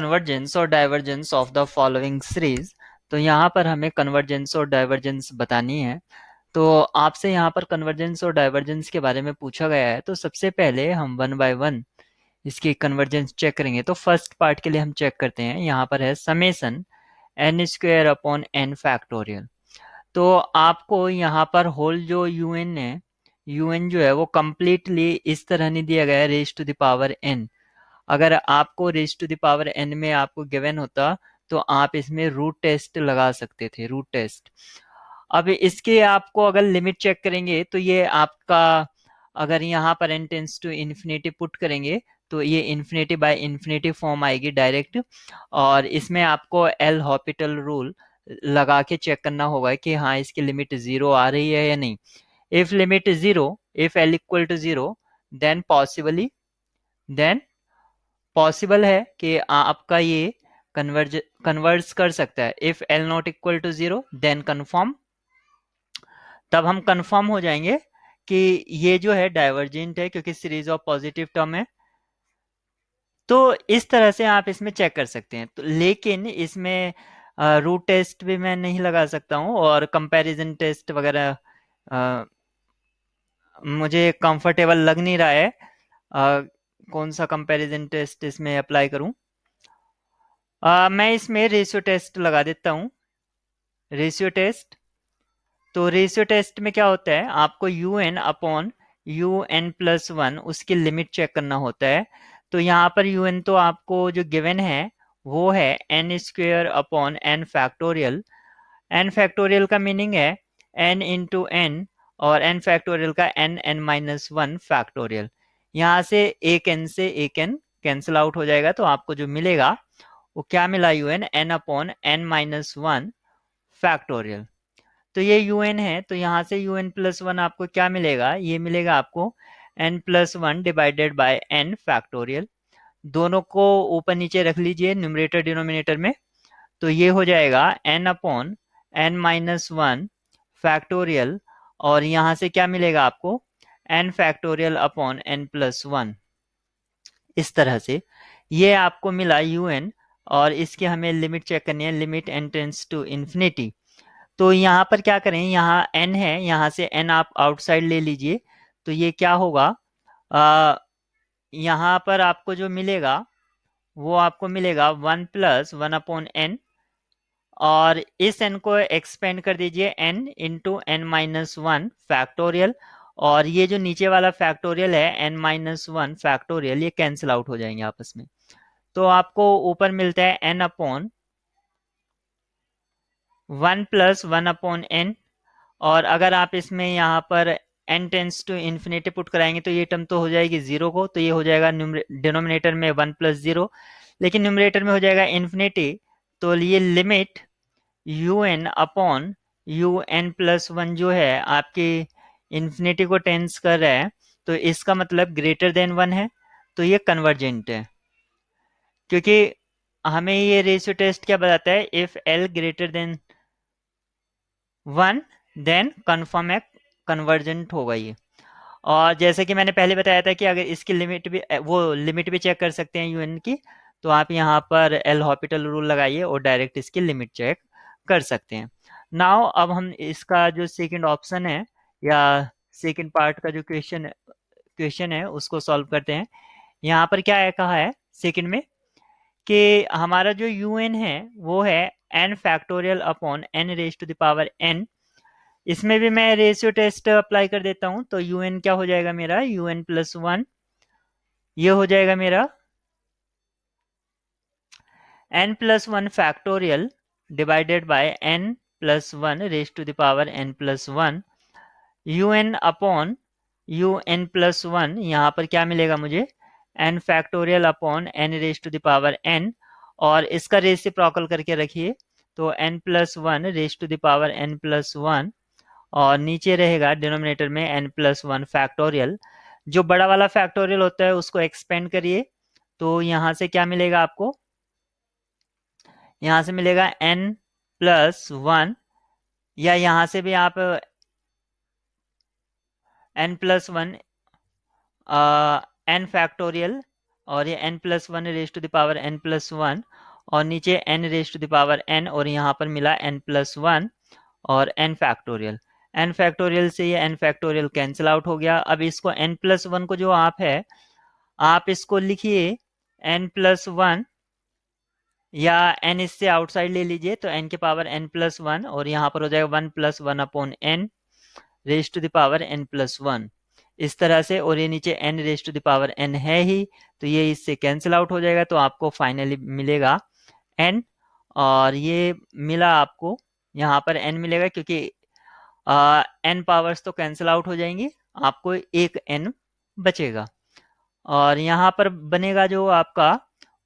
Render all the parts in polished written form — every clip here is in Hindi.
कन्वर्जेंस और divergence of the following series. तो यहाँ पर हमें कन्वर्जेंस और डाइवर्जेंस बतानी है। तो आपसे यहाँ पर कन्वर्जेंस और डाइवर्जेंस के बारे में पूछा गया है, तो सबसे पहले हम वन बाय वन इसकी कन्वर्जेंस चेक करेंगे। तो फर्स्ट पार्ट के लिए हम चेक करते हैं। यहाँ पर है summation n square upon n factorial. तो आपको यहाँ पर होल जो यूएन है, यूएन जो है वो कम्प्लीटली इस तरह नहीं दिया गया है raise to the power n. अगर आपको raise to the power n में आपको गिवन होता तो आप इसमें रूट टेस्ट लगा सकते थे, रूट टेस्ट। अब इसके आपको अगर लिमिट चेक करेंगे तो ये आपका, अगर यहाँ पर n tends to infinity put करेंगे तो ये इन्फिनिटी बाय इन्फिनिटी फॉर्म आएगी डायरेक्ट। और इसमें आपको एल हॉपिटल रूल लगा के चेक करना होगा कि हाँ इसकी लिमिट जीरो आ रही है या नहीं। If limit zero, if L equal to zero, then then possible है कि आपका ये कन्वर्ज कर सकता है। If L not equal to zero then confirm, तब हम कन्फर्म हो जाएंगे कि ये जो है डाइवर्जेंट है क्योंकि सीरीज ऑफ पॉजिटिव टर्म है। तो इस तरह से आप इसमें चेक कर सकते हैं। तो लेकिन इसमें रूट टेस्ट भी मैं नहीं लगा सकता हूँ और कंपैरिजन टेस्ट वगैरह मुझे कंफर्टेबल लग नहीं रहा है। कौन सा कंपैरिजन टेस्ट इसमें अप्लाई करूं? मैं इसमें रेशियो टेस्ट लगा देता हूँ। रेशियो टेस्ट, तो रेशियो टेस्ट में क्या होता है, आपको u n upon u n plus one उसकी लिमिट चेक करना होता है। तो यहाँ पर यू एन तो आपको जो गिवन है वो है n square upon n factorial. N factorial का मीनिंग है एन इंटू एन, और एन फैक्टोरियल का n n minus one factorial. यहाँ से एक एन से एक एन कैंसिल आउट हो जाएगा, तो आपको जो मिलेगा वो क्या मिला, u n n upon n minus one factorial. तो ये यू एन है, तो यहाँ से यू एन प्लस वन आपको क्या मिलेगा, ये मिलेगा आपको n plus one divided by n factorial. दोनों को ऊपर नीचे रख लीजिए न्यूमरेटर डिनोमिनेटर में, तो ये हो जाएगा n upon n minus one factorial. और यहाँ से क्या मिलेगा आपको, n factorial upon n plus one. इस तरह से ये आपको मिला यू एन। और इसकी हमें लिमिट चेक करनी है, limit n tends to infinity. तो यहाँ पर क्या करें, यहाँ n है, यहाँ से n आप आउटसाइड ले लीजिए। तो ये क्या होगा, यहाँ पर आपको जो मिलेगा वो आपको मिलेगा one plus one upon n, और इस n को एक्सपेंड कर दीजिए n into n minus one factorial. और ये जो नीचे वाला फैक्टोरियल है n माइनस वन फैक्टोरियल, ये कैंसिल आउट हो जाएंगे आपस में। तो आपको ऊपर मिलता है n upon one plus one upon n. और अगर आप इसमें यहाँ पर n tends to infinity put कराएंगे तो ये टर्म तो हो जाएगी जीरो को, तो ये हो जाएगा डिनोमिनेटर में वन प्लस जीरो, लेकिन न्यूमरेटर में हो जाएगा इन्फिनिटी। तो ये limit u n upon u n plus one जो है आपकी इन्फिनिटी को टेंस कर रहा है, तो इसका मतलब ग्रेटर देन वन है, तो ये कन्वर्जेंट है। क्योंकि हमें ये रेशियो टेस्ट क्या बताता है, if L greater than one then confirm है, कन्वर्जेंट होगा ये। और जैसे कि मैंने पहले बताया था कि अगर इसकी लिमिट भी, वो लिमिट भी चेक कर सकते हैं यूएन की, तो आप यहाँ पर एल हॉपिटल रूल लगाइए और डायरेक्ट इसकी लिमिट चेक कर सकते हैं। नाउ अब हम इसका जो सेकंड ऑप्शन है या सेकंड पार्ट का जो क्वेश्चन है उसको सॉल्व करते हैं। यहाँ पर क्या है, कहा है सेकंड में कि हमारा जो यूएन है वो है n factorial upon n raise to the power n. इसमें भी मैं रेशियो टेस्ट अप्लाई कर देता हूं, तो यूएन क्या हो जाएगा मेरा, यूएन प्लस वन, ये हो जाएगा मेरा n plus one factorial divided by n plus one raise to the power n plus one. U n upon u n plus one, यहाँ पर क्या मिलेगा मुझे, n factorial upon n raise to the power n. और इसका रेसिप्रोकल करके रखिए, तो n plus one raise to the power n plus one, और नीचे रहेगा डिनोमिनेटर में एन प्लस वन फैक्टोरियल। जो बड़ा वाला फैक्टोरियल होता है उसको एक्सपेंड करिए, तो यहाँ से क्या मिलेगा आपको, यहाँ से मिलेगा एन प्लस वन, या यहाँ से भी आप n plus one n factorial और ये n plus one raise to the power n plus one, और नीचे n raise to the power n, और यहाँ पर मिला n प्लस वन और n फैक्टोरियल। n फैक्टोरियल से ये n फैक्टोरियल कैंसिल आउट हो गया। अब इसको n प्लस वन को जो आप इसको लिखिए n प्लस वन, या n इससे आउटसाइड ले लीजिए तो n के पावर n प्लस वन, और यहाँ पर हो जाएगा one plus one upon n raise to the power n plus one, इस तरह से। और ये नीचे n raise to the power n है ही, तो ये इससे कैंसिल आउट हो जाएगा, तो आपको फाइनली मिलेगा n। और ये मिला आपको, यहाँ पर n मिलेगा क्योंकि n पावर्स तो कैंसिल आउट हो जाएंगी, आपको एक n बचेगा। और यहाँ पर बनेगा जो आपका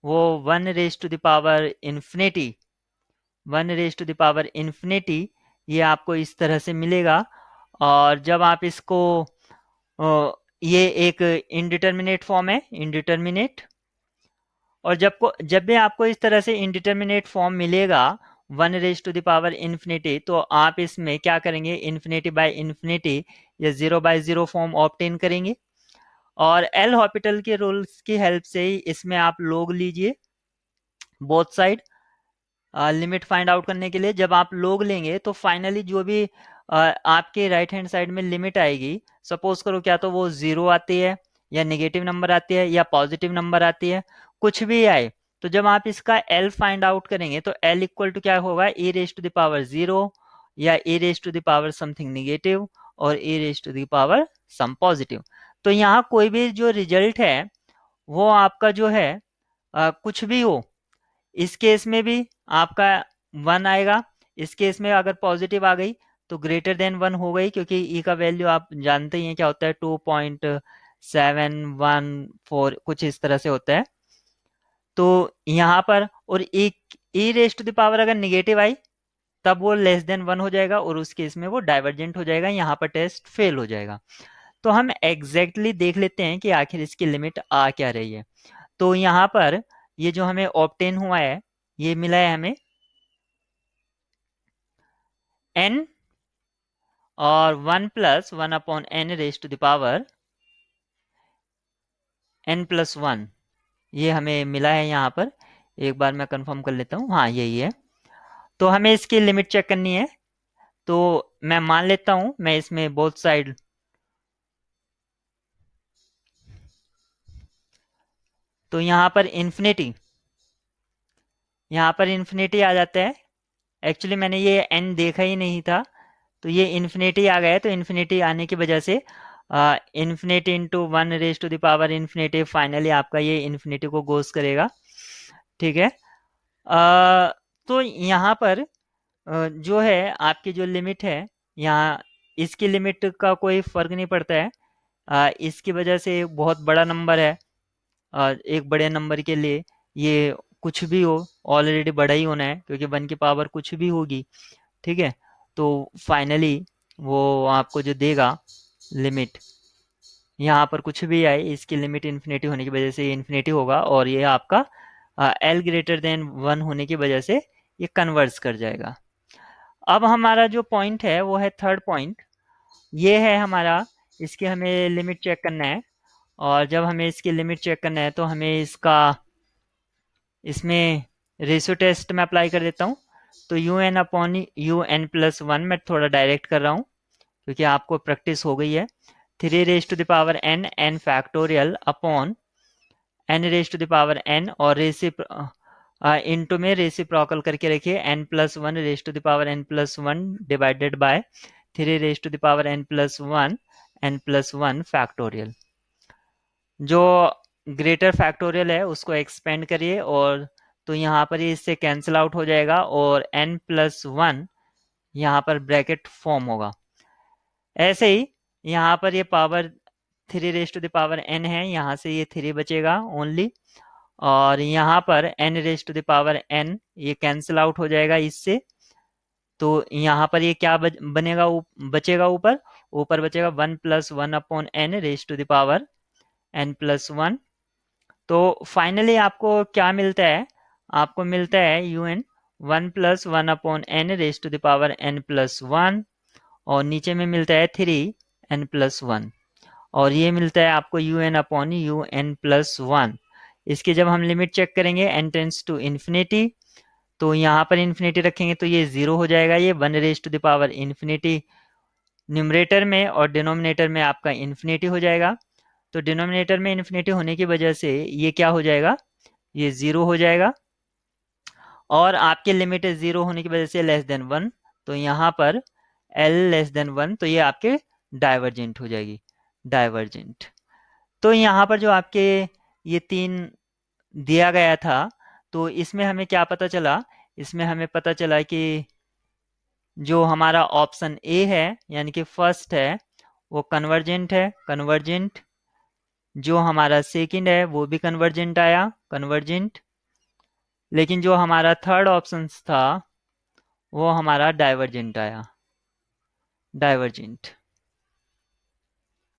वो one raise to the power infinity, one raise to the power infinity, ये आपको इस तरह से मिलेगा। और जब आप इसको ये एक इनडिटर्मिनेट फॉर्म है, इनडिटर्मिनेट, और जब भी आपको इस तरह से इनडिटर्मिनेट फॉर्म मिलेगा one raise to the power infinity, तो आप इसमें क्या करेंगे, इन्फिनिटी बाय इन्फिनिटी या zero by zero form obtain करेंगे। और एल हॉपिटल के रूल्स की हेल्प से ही इसमें आप लोग लीजिए both side limit find out करने के लिए। जब आप लोग लेंगे तो फाइनली जो भी आपके राइट हैंड साइड में लिमिट आएगी, सपोज करो क्या तो वो जीरो आती है, या नेगेटिव नंबर आती है, या पॉजिटिव नंबर आती है, कुछ भी आए, तो जब आप इसका एल फाइंड आउट करेंगे तो एल इक्वल टू क्या होगा, A raise to the power zero, या A raise to the power something negative, और A raise to the power some positive. तो यहाँ कोई भी जो रिजल्ट है वो आपका जो है कुछ भी हो, इस केस में भी आपका वन आएगा, इस केस में अगर पॉजिटिव आ गई तो ग्रेटर देन वन हो गई, क्योंकि ई का वैल्यू आप जानते ही हैं क्या होता है, 2.714 कुछ इस तरह से होता है। तो यहाँ पर, और एक e raise to the power अगर निगेटिव आई तब वो लेस देन वन हो जाएगा, और उस केस में वो डाइवर्जेंट हो जाएगा, यहाँ पर टेस्ट फेल हो जाएगा। तो हम एग्जैक्टली देख लेते हैं कि आखिर इसकी लिमिट आ क्या रही है। तो यहाँ पर ये जो हमें ऑब्टेन हुआ है, ये मिला है हमें n और one plus one upon n raise to the power n plus one, ये हमें मिला है यहाँ पर। एक बार मैं कंफर्म कर लेता हूँ, हाँ यही है। तो हमें इसकी लिमिट चेक करनी है, तो मैं मान लेता हूँ मैं इसमें बोथ साइड, तो यहाँ पर इन्फिनिटी, यहाँ पर इन्फिनिटी आ जाता है। एक्चुअली मैंने ये n देखा ही नहीं था, तो ये इन्फिनिटी आ गया, तो इन्फिनिटी आने की वजह से infinity into one raise to the power infinity, finally आपका ये इन्फिनिटी को गोस करेगा, ठीक है। तो यहाँ पर जो है आपकी जो लिमिट है, यहाँ इसकी लिमिट का कोई फर्क नहीं पड़ता है, इसकी वजह से एक बहुत बड़ा नंबर है, एक बड़े नंबर के लिए ये कुछ भी हो ऑलरेडी बड़ा ही होना है, क्योंकि वन की पावर कुछ भी होगी, ठीक है। तो फाइनली वो आपको जो देगा लिमिट, यहाँ पर कुछ भी आए, इसकी लिमिट इन्फिनिटी होने की वजह से ये इन्फिनिटी होगा, और ये आपका एल ग्रेटर देन वन होने की वजह से ये कन्वर्स कर जाएगा। अब हमारा जो पॉइंट है वो है थर्ड पॉइंट, ये है हमारा, इसकी हमें लिमिट चेक करना है। और जब हमें इसकी लिमिट चेक करना है तो हमें इसका, इसमें रेशियो टेस्ट में अप्लाई कर देता हूँ। तो u n upon u n plus one, मैं थोड़ा डायरेक्ट कर रहा हूँ क्योंकि आपको प्रैक्टिस हो गई है। Three raise to the power n, n factorial upon n raise to the power n, और इंटू में रेसिप्रोकल करके रखिए, n plus one raise to the power n plus one divided by three raise to the power n plus one, n plus one factorial. जो ग्रेटर फैक्टोरियल है उसको एक्सपेंड करिए, और तो यहाँ पर इससे कैंसिल आउट हो जाएगा, और n प्लस वन यहाँ पर ब्रैकेट फॉर्म होगा। ऐसे ही यहाँ पर ये power three raise to the power n है, यहाँ से ये थ्री बचेगा ओनली, और यहाँ पर n raise to the power n ये कैंसिल आउट हो जाएगा इससे। तो यहाँ पर ये क्या बनेगा, बचेगा ऊपर, ऊपर बचेगा one plus one upon n raise to the power n plus one. तो फाइनली आपको क्या मिलता है, आपको मिलता है u n one plus one upon n raise to the power n plus one, और नीचे में मिलता है थ्री n प्लस वन, और ये मिलता है आपको u n upon u n plus one. इसकी जब हम लिमिट चेक करेंगे n टेंड्स टू इन्फिनिटी, तो यहाँ पर इन्फिनिटी रखेंगे तो ये 0 हो जाएगा, ये 1 raise to the power infinity numerator में, और डिनोमिनेटर में आपका इन्फिनिटी हो जाएगा। तो डिनोमिनेटर में इन्फिनिटी होने की वजह से ये क्या हो जाएगा, ये 0 हो जाएगा, और आपके लिमिट 0 होने की वजह से लेस देन 1, तो यहाँ पर L लेस देन 1, तो ये आपके डाइवर्जेंट हो जाएगी, डाइवर्जेंट। तो यहाँ पर जो आपके ये 3 दिया गया था, तो इसमें हमें क्या पता चला, इसमें हमें पता चला कि जो हमारा ऑप्शन ए है यानी कि फर्स्ट है वो कन्वर्जेंट है, कन्वर्जेंट। जो हमारा सेकंड है वो भी कन्वर्जेंट आया, कन्वर्जेंट। लेकिन जो हमारा थर्ड ऑप्शन था वो हमारा डाइवर्जेंट आया, डाइवर्जेंट।